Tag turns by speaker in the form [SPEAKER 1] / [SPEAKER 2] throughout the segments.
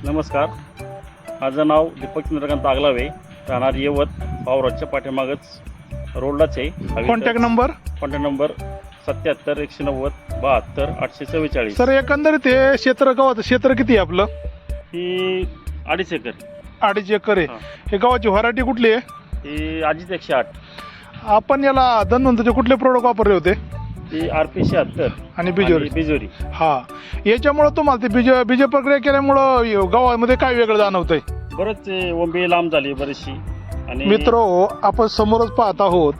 [SPEAKER 1] नमस्कार, माझं नाव दीपक चंद्रकांत आगलावे, राहणार येवत, पावराच्या पाठीमागच रोडलाच आहे.
[SPEAKER 2] Contact number
[SPEAKER 1] 77 190 72 844.
[SPEAKER 2] सर, एकंदरीत हे क्षेत्र गावाचं क्षेत्र किती आहे आपलं?
[SPEAKER 1] ही 2.5 एकर.
[SPEAKER 2] 2.5 एकर आहे.
[SPEAKER 1] हा.
[SPEAKER 2] हे गावाची व्हरायटी कुठली आहे?
[SPEAKER 1] ही अजित 108.
[SPEAKER 2] आपण याला धन्वंतरीचे कुठले प्रोडक्ट वापरले होते?
[SPEAKER 1] ही RP 76
[SPEAKER 2] आणि बिजोरी.
[SPEAKER 1] बिजोरी.
[SPEAKER 2] हा, याच्यामुळं तुम्हाला ते बीज प्रक्रिया केल्यामुळं गावामध्ये काय वेगळं जाणवतंय?
[SPEAKER 1] बरंच ओंबी लांब झाली बरीचशी. आणि
[SPEAKER 2] मित्र, आपण समोरच पाहत आहोत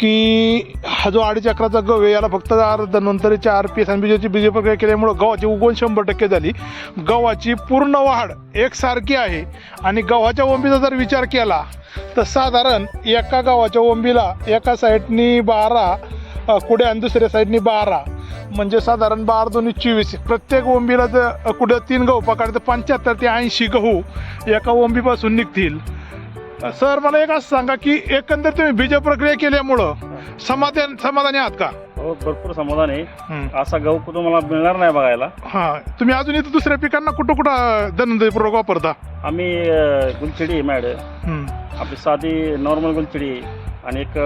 [SPEAKER 2] की हा जो 2.5 एकराचा गव आहे, याला फक्त धन्वंतरीच्या RPS आणि बीजाची बीज प्रक्रिया केल्यामुळं गव्हाची उगवण 100% झाली. गव्हाची पूर्ण वाढ एकसारखी आहे. आणि गव्हाच्या ओंबीचा जर विचार केला तर साधारण एका गव्हाच्या ओंबीला एका साईडनी 12 कुठे आणि दुसऱ्या साईडनी 12, म्हणजे साधारण 12 2 24. प्रत्येक ओंबीला जर कुठे 3 गहू पकडले तर 75 ते 80 गहू एका ओंबीपासून निघतील. सर, मला एक असं सांगा की एकंदर तुम्ही बीज प्रक्रिया केल्यामुळं समाधानी आहात का?
[SPEAKER 1] हो, भरपूर समाधान आहे. असा गहू तुम्हाला मिळणार नाही बघायला.
[SPEAKER 2] हा, तुम्ही अजून इथं दुसऱ्या पिकांना कुठं धन्वंतरी प्रोडक्ट वापरता?
[SPEAKER 1] आम्ही गुलछडी आहे मॅडम, आपली साधी नॉर्मल गुलछडी आहे आणि एक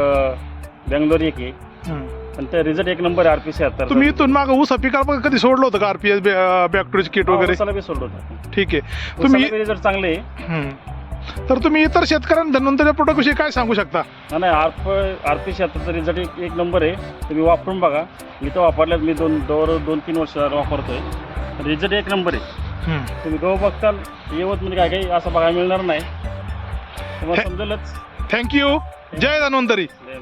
[SPEAKER 1] बेंगलोरी एक आहे. पण ते रिझल्ट एक नंबर आहे. RP 76.
[SPEAKER 2] तुम्ही इथून मागं ऊसा पिकाला कधी सोडलं होतं का RPS बॅक्टेरिया किट वगैरे?
[SPEAKER 1] उसाला बी सोडलं होतं.
[SPEAKER 2] ठीक आहे. तुम्ही
[SPEAKER 1] रिझल्ट चांगले आहे.
[SPEAKER 2] तर तुम्ही इतर शेतकऱ्यांना धन्वंतरी प्रोडक्ट विषयी काय सांगू शकता?
[SPEAKER 1] नाही, RP 76 रिझल्ट एक नंबर आहे. तुम्ही वापरून बघा. मी तर वापरल्यात, मी 2-3 वर्ष वापरतोय. रिझल्ट एक नंबर आहे. तुम्ही गहू बघताल येवत म्हणजे काय असं बघायला मिळणार नाही, तुम्हाला समजेलच.
[SPEAKER 2] थँक्यू. जय धन्वंतरी.
[SPEAKER 1] जय